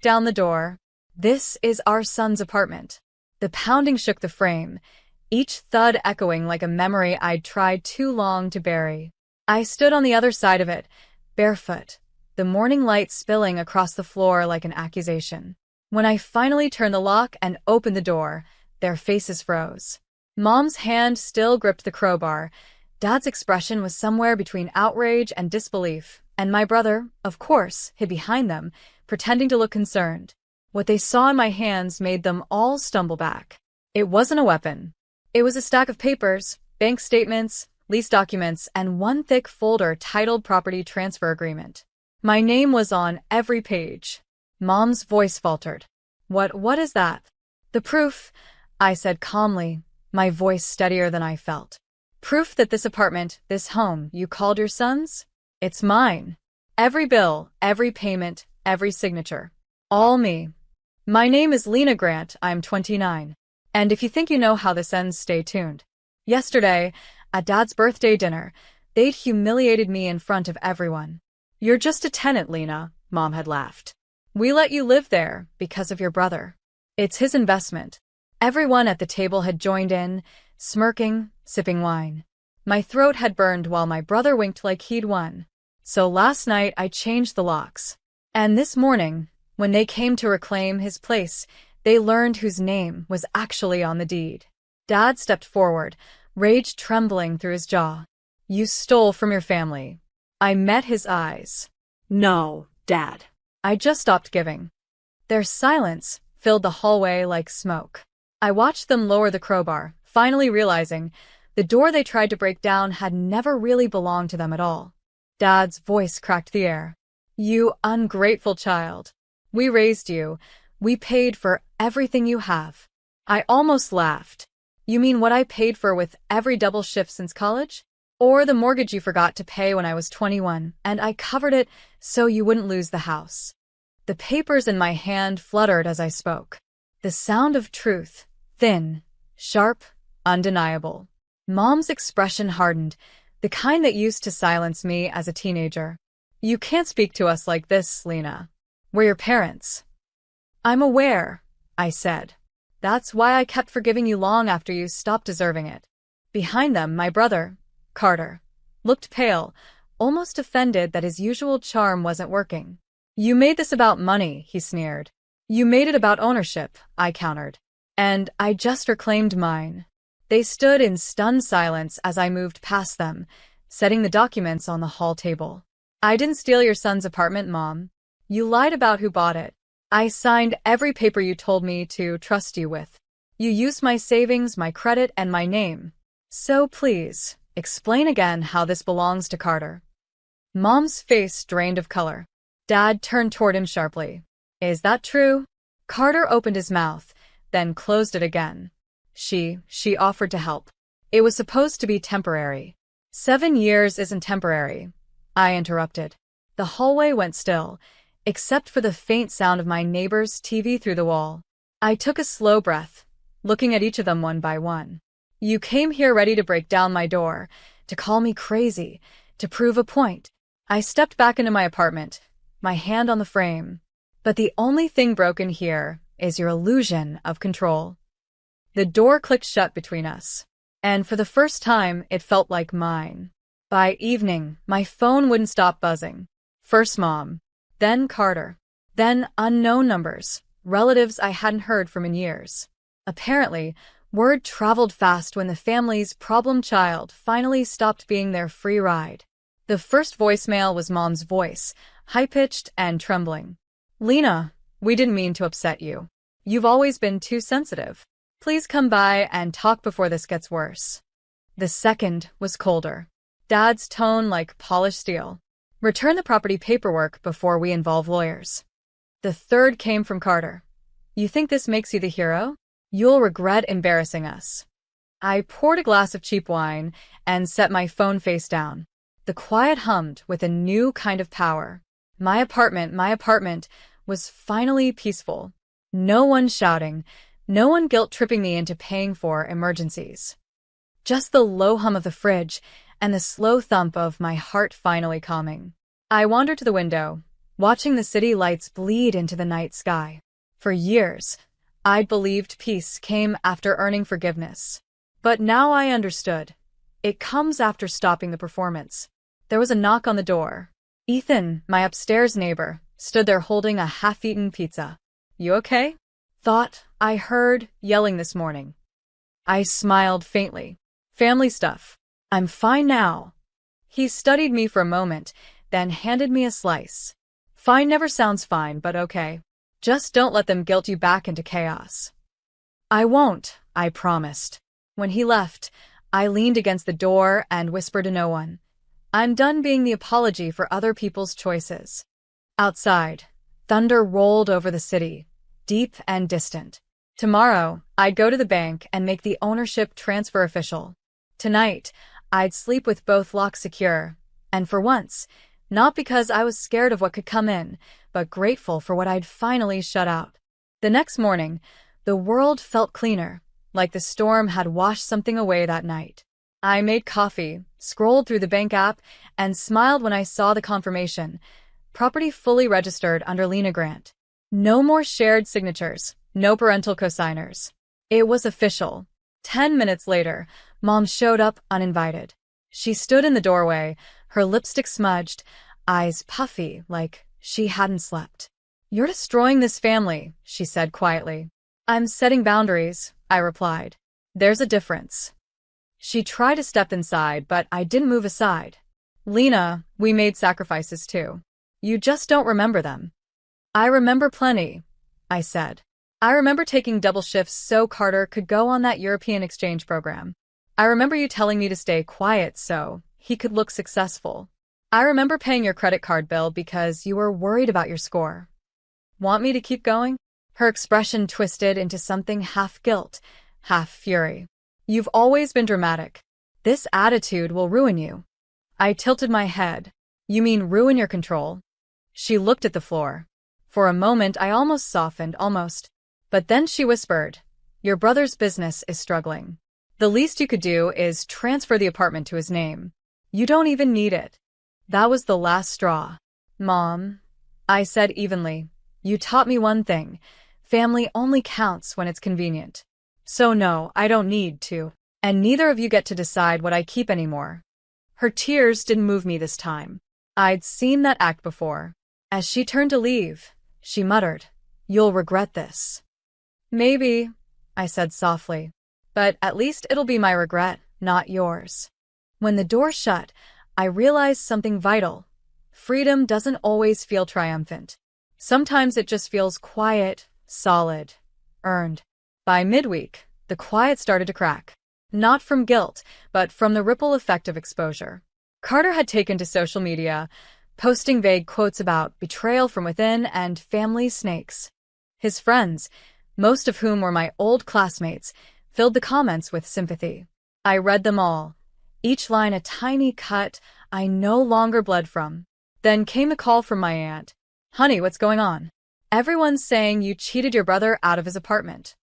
down the door. "This is our son's apartment." The pounding shook the frame, each thud echoing like a memory I'd tried too long to bury. I stood on the other side of it, barefoot, the morning light spilling across the floor like an accusation. When I finally turned the lock and opened the door, their faces froze. Mom's hand still gripped the crowbar. Dad's expression was somewhere between outrage and disbelief, and my brother, of course, hid behind them, pretending to look concerned. What they saw in my hands made them all stumble back. It wasn't a weapon. It was a stack of papers, bank statements, lease documents, and one thick folder titled Property Transfer Agreement. My name was on every page. Mom's voice faltered. What is that?" "The proof," I said calmly, my voice steadier than I felt. "Proof that this apartment, this home you called your son's? It's mine. Every bill, every payment, every signature. All me. My name is Lena Grant, I'm 29. And if you think you know how this ends, stay tuned." Yesterday, at Dad's birthday dinner, they'd humiliated me in front of everyone. "You're just a tenant, Lena," Mom had laughed. "We let you live there because of your brother. It's his investment." Everyone at the table had joined in, smirking, sipping wine. My throat had burned while my brother winked like he'd won. So last night I changed the locks. And this morning, when they came to reclaim his place, they learned whose name was actually on the deed. Dad stepped forward, rage trembling through his jaw. "You stole from your family." I met his eyes. No, Dad. I just stopped giving. Their silence filled the hallway like smoke. I watched them lower the crowbar, finally realizing the door they tried to break down had never really belonged to them at all. Dad's voice cracked the air. "You ungrateful child. We raised you. We paid for everything you have." I almost laughed. "You mean what I paid for with every double shift since college? Or the mortgage you forgot to pay when I was 21, and I covered it so you wouldn't lose the house?" The papers in my hand fluttered as I spoke. The sound of truth, thin, sharp, undeniable. Mom's expression hardened, the kind that used to silence me as a teenager. "You can't speak to us like this, Lena. We're your parents." "I'm aware," I said. "That's why I kept forgiving you long after you stopped deserving it." Behind them, my brother, Carter, looked pale, almost offended that his usual charm wasn't working. "You made this about money," he sneered. "You made it about ownership," I countered. "And I just reclaimed mine." They stood in stunned silence as I moved past them, setting the documents on the hall table. "I didn't steal your son's apartment, Mom. You lied about who bought it. I signed every paper you told me to trust you with. You used my savings, my credit, and my name. So please, explain again how this belongs to Carter." Mom's face drained of color. Dad turned toward him sharply. "Is that true?" Carter opened his mouth, then closed it again. She offered to help. It was supposed to be temporary. 7 years isn't temporary, I interrupted. The hallway went still, except for the faint sound of my neighbor's TV through the wall. I took a slow breath, looking at each of them one by one. "You came here ready to break down my door, to call me crazy, to prove a point." I stepped back into my apartment, my hand on the frame. "But the only thing broken here is your illusion of control." The door clicked shut between us, and for the first time it felt like mine. By evening, my phone wouldn't stop buzzing. First Mom, then Carter, then unknown numbers, relatives I hadn't heard from in years. Apparently, word traveled fast when the family's problem child finally stopped being their free ride. The first voicemail was Mom's voice, high-pitched and trembling. "Lena, we didn't mean to upset you. You've always been too sensitive. Please come by and talk before this gets worse." The second was colder. Dad's tone like polished steel. "Return the property paperwork before we involve lawyers." The third came from Carter. "You think this makes you the hero? You'll regret embarrassing us." I poured a glass of cheap wine and set my phone face down. The quiet hummed with a new kind of power. My apartment was finally peaceful. No one shouting, no one guilt-tripping me into paying for emergencies. Just the low hum of the fridge and the slow thump of my heart finally calming. I wandered to the window, watching the city lights bleed into the night sky. For years, I'd believed peace came after earning forgiveness. But now I understood. It comes after stopping the performance. There was a knock on the door. Ethan, my upstairs neighbor, stood there holding a half-eaten pizza. "You okay?" "Thought I heard yelling this morning." I smiled faintly. "Family stuff. I'm fine now." He studied me for a moment, then handed me a slice. "Fine never sounds fine, but okay. Just don't let them guilt you back into chaos." "I won't," I promised. When he left, I leaned against the door and whispered to no one. I'm done being the apology for other people's choices. Outside, thunder rolled over the city, deep and distant. Tomorrow, I'd go to the bank and make the ownership transfer official. Tonight, I'd sleep with both locks secure, and for once, not because I was scared of what could come in, but grateful for what I'd finally shut out. The next morning, the world felt cleaner, like the storm had washed something away that night. I made coffee, scrolled through the bank app, and smiled when I saw the confirmation. Property fully registered under Lena Grant. No more shared signatures, no parental cosigners. It was official. 10 minutes later, Mom showed up uninvited. She stood in the doorway, her lipstick smudged, eyes puffy like she hadn't slept. "You're destroying this family," she said quietly. "I'm setting boundaries," I replied. "There's a difference." She tried to step inside, but I didn't move aside. "Lena, we made sacrifices too. You just don't remember them." "I remember plenty," I said. "I remember taking double shifts so Carter could go on that European exchange program. I remember you telling me to stay quiet so he could look successful. I remember paying your credit card bill because you were worried about your score." "Want me to keep going?" Her expression twisted into something half guilt, half fury. "You've always been dramatic. This attitude will ruin you." I tilted my head. "You mean ruin your control?" She looked at the floor. For a moment I almost softened, almost. But then she whispered, "Your brother's business is struggling. The least you could do is transfer the apartment to his name. You don't even need it." That was the last straw. "Mom," I said evenly, "you taught me one thing. Family only counts when it's convenient. So no, I don't need to. And neither of you get to decide what I keep anymore." Her tears didn't move me this time. I'd seen that act before. As she turned to leave, she muttered, "You'll regret this." "Maybe," I said softly. "But at least it'll be my regret, not yours." When the door shut, I realized something vital. Freedom doesn't always feel triumphant. Sometimes it just feels quiet, solid, earned. By midweek, the quiet started to crack. Not from guilt, but from the ripple effect of exposure. Carter had taken to social media, posting vague quotes about betrayal from within and family snakes. His friends, most of whom were my old classmates, filled the comments with sympathy. I read them all, each line a tiny cut I no longer bled from. Then came a call from my aunt. "Honey, what's going on? Everyone's saying you cheated your brother out of his apartment."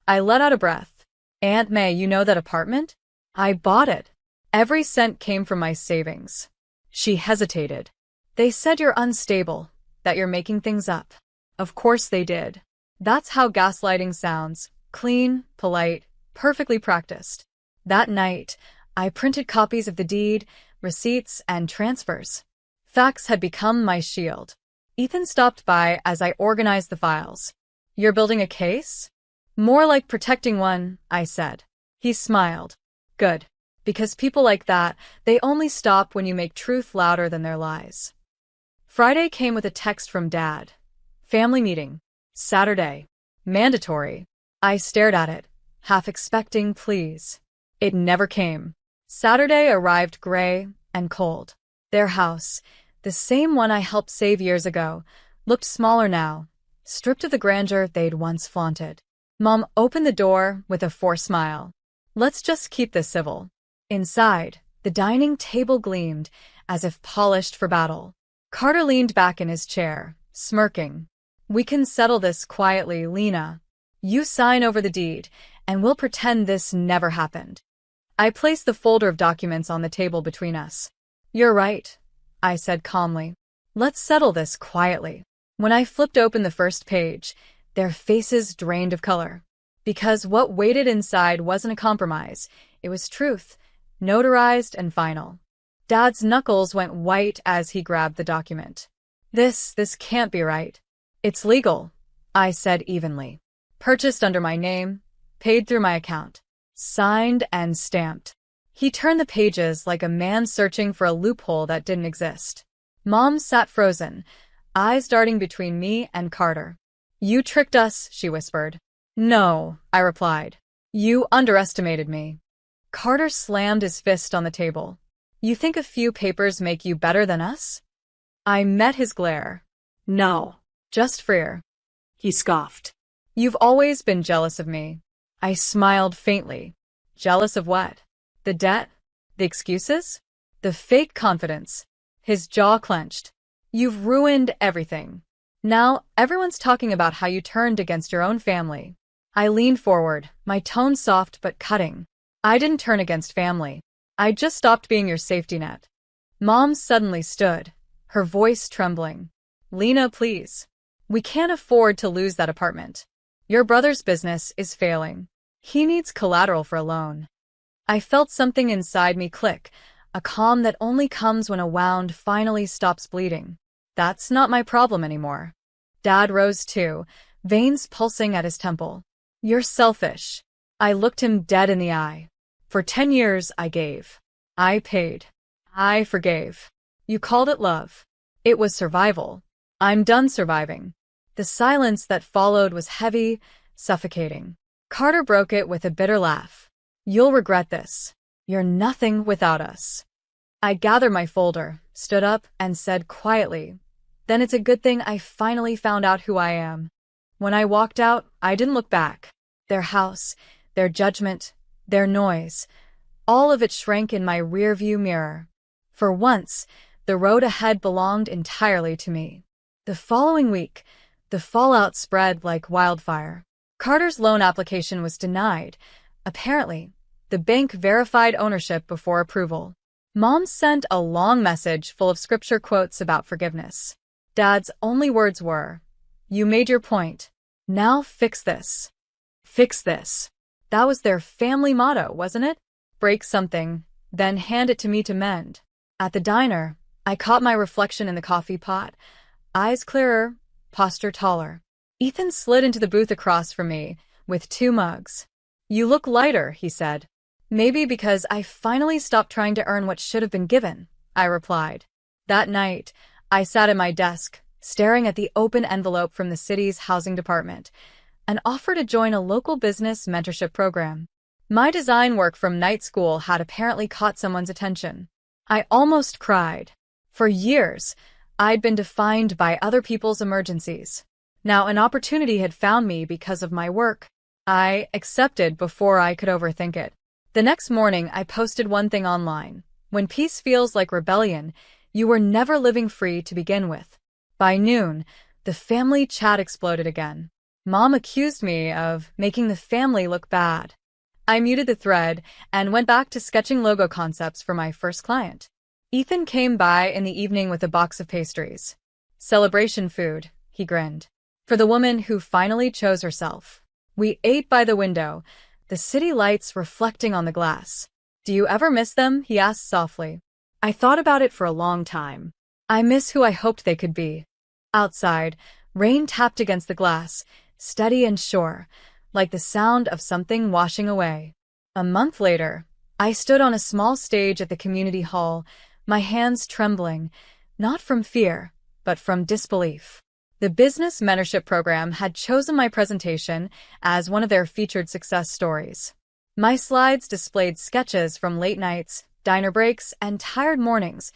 I let out a breath. "Aunt May, you know that apartment? I bought it. Every cent came from my savings." She hesitated. "They said you're unstable, that you're making things up." Of course they did. That's how gaslighting sounds. Clean, polite, perfectly practiced. That night, I printed copies of the deed, receipts, and transfers. Facts had become my shield. Ethan stopped by as I organized the files. "You're building a case?" "More like protecting one," I said. He smiled. "Good. Because people like that, they only stop when you make truth louder than their lies." Friday came with a text from Dad. "Family meeting. Saturday. Mandatory." I stared at it, half expecting please. It never came. Saturday arrived gray and cold. Their house, the same one I helped save years ago, looked smaller now, stripped of the grandeur they'd once flaunted. Mom opened the door with a forced smile. "Let's just keep this civil." Inside, the dining table gleamed, as if polished for battle. Carter leaned back in his chair, smirking. "We can settle this quietly, Lena. You sign over the deed, and we'll pretend this never happened." I placed the folder of documents on the table between us. "You're right," I said calmly. Let's settle this quietly. When I flipped open the first page, their faces drained of color. Because what waited inside wasn't a compromise, it was truth, notarized and final. Dad's knuckles went white as he grabbed the document. This can't be right. It's legal, I said evenly. Purchased under my name, paid through my account, signed and stamped. He turned the pages like a man searching for a loophole that didn't exist. Mom sat frozen, eyes darting between me and Carter. You tricked us, she whispered. No, I replied. You underestimated me. Carter slammed his fist on the table. You think a few papers make you better than us? I met his glare. No, Just Freer. he scoffed. You've always been jealous of me. I smiled faintly. Jealous of what? The debt? The excuses? The fake confidence? His jaw clenched. You've ruined everything. Now, everyone's talking about how you turned against your own family. I leaned forward, my tone soft but cutting. I didn't turn against family. I just stopped being your safety net. Mom suddenly stood, her voice trembling. Lena, please. We can't afford to lose that apartment. Your brother's business is failing. He needs collateral for a loan. I felt something inside me click, a calm that only comes when a wound finally stops bleeding. That's not my problem anymore. Dad rose too, veins pulsing at his temple. You're selfish. I looked him dead in the eye. For 10 years, I gave. I paid. I forgave. You called it love. It was survival. I'm done surviving. The silence that followed was heavy, suffocating. Carter broke it with a bitter laugh. You'll regret this. You're nothing without us. I gathered my folder, stood up, and said quietly, then it's a good thing I finally found out who I am. When I walked out, I didn't look back. Their house, their judgment, their noise, all of it shrank in my rearview mirror. For once, the road ahead belonged entirely to me. The following week, the fallout spread like wildfire. Carter's loan application was denied. Apparently, the bank verified ownership before approval. Mom sent a long message full of scripture quotes about forgiveness. Dad's only words were, you made your point. Now fix this. Fix this. That was their family motto, wasn't it? Break something, then hand it to me to mend. At the diner, I caught my reflection in the coffee pot. Eyes clearer, posture taller. Ethan slid into the booth across from me, with 2 mugs. You look lighter, he said. Maybe because I finally stopped trying to earn what should have been given, I replied. That night, I sat at my desk, staring at the open envelope from the city's housing department, an offer to join a local business mentorship program. My design work from night school had apparently caught someone's attention. I almost cried. For years, I'd been defined by other people's emergencies. Now an opportunity had found me because of my work. I accepted before I could overthink it. The next morning, I posted one thing online. When peace feels like rebellion, you were never living free to begin with. By noon, the family chat exploded again. Mom accused me of making the family look bad. I muted the thread and went back to sketching logo concepts for my first client. Ethan came by in the evening with a box of pastries. Celebration food, he grinned. For the woman who finally chose herself. We ate by the window, the city lights reflecting on the glass. Do you ever miss them? He asked softly. I thought about it for a long time. I miss who I hoped they could be. Outside, rain tapped against the glass, steady and sure, like the sound of something washing away. A month later, I stood on a small stage at the community hall, my hands trembling, not from fear, but from disbelief. The business mentorship program had chosen my presentation as one of their featured success stories. My slides displayed sketches from late nights, diner breaks, and tired mornings,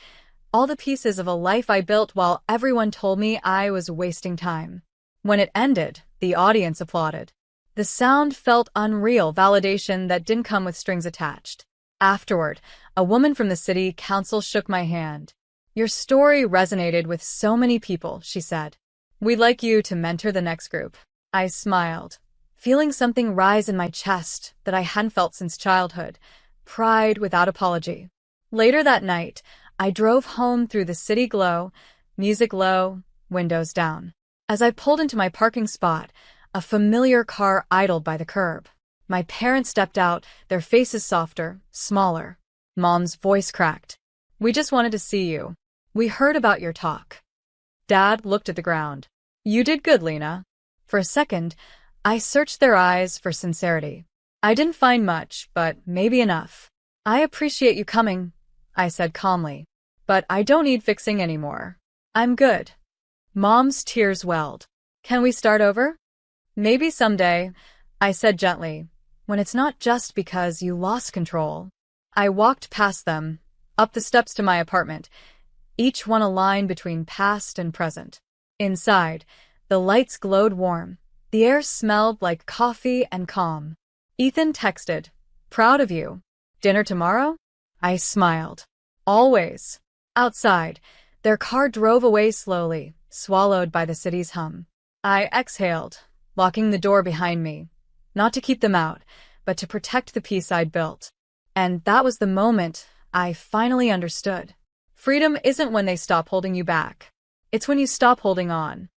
all the pieces of a life I built while everyone told me I was wasting time. When it ended, the audience applauded. The sound felt unreal, validation that didn't come with strings attached. Afterward, a woman from the city council shook my hand. Your story resonated with so many people, she said. We'd like you to mentor the next group. I smiled, feeling something rise in my chest that I hadn't felt since childhood, pride without apology. Later that night, I drove home through the city glow, Music low, windows down. As I pulled into my parking spot, a familiar car idled by the curb. My parents stepped out, their faces softer, smaller. Mom's voice cracked. "We just wanted to see you. We heard about your talk." Dad looked at the ground. "You did good, Lena." For a second, I searched their eyes for sincerity. I didn't find much, but maybe enough. "I appreciate you coming," I said calmly. "But I don't need fixing anymore. I'm good." Mom's tears welled. "Can we start over?" "Maybe someday," I said gently, "when it's not just because you lost control." I walked past them, up the steps to my apartment, each one a line between past and present. Inside, the lights glowed warm. The air smelled like coffee and calm. Ethan texted, "Proud of you. Dinner tomorrow?" I smiled. "Always." Outside, their car drove away slowly, swallowed by the city's hum. I exhaled, locking the door behind me, not to keep them out, but to protect the peace I'd built. And that was the moment I finally understood. Freedom isn't when they stop holding you back. It's when you stop holding on.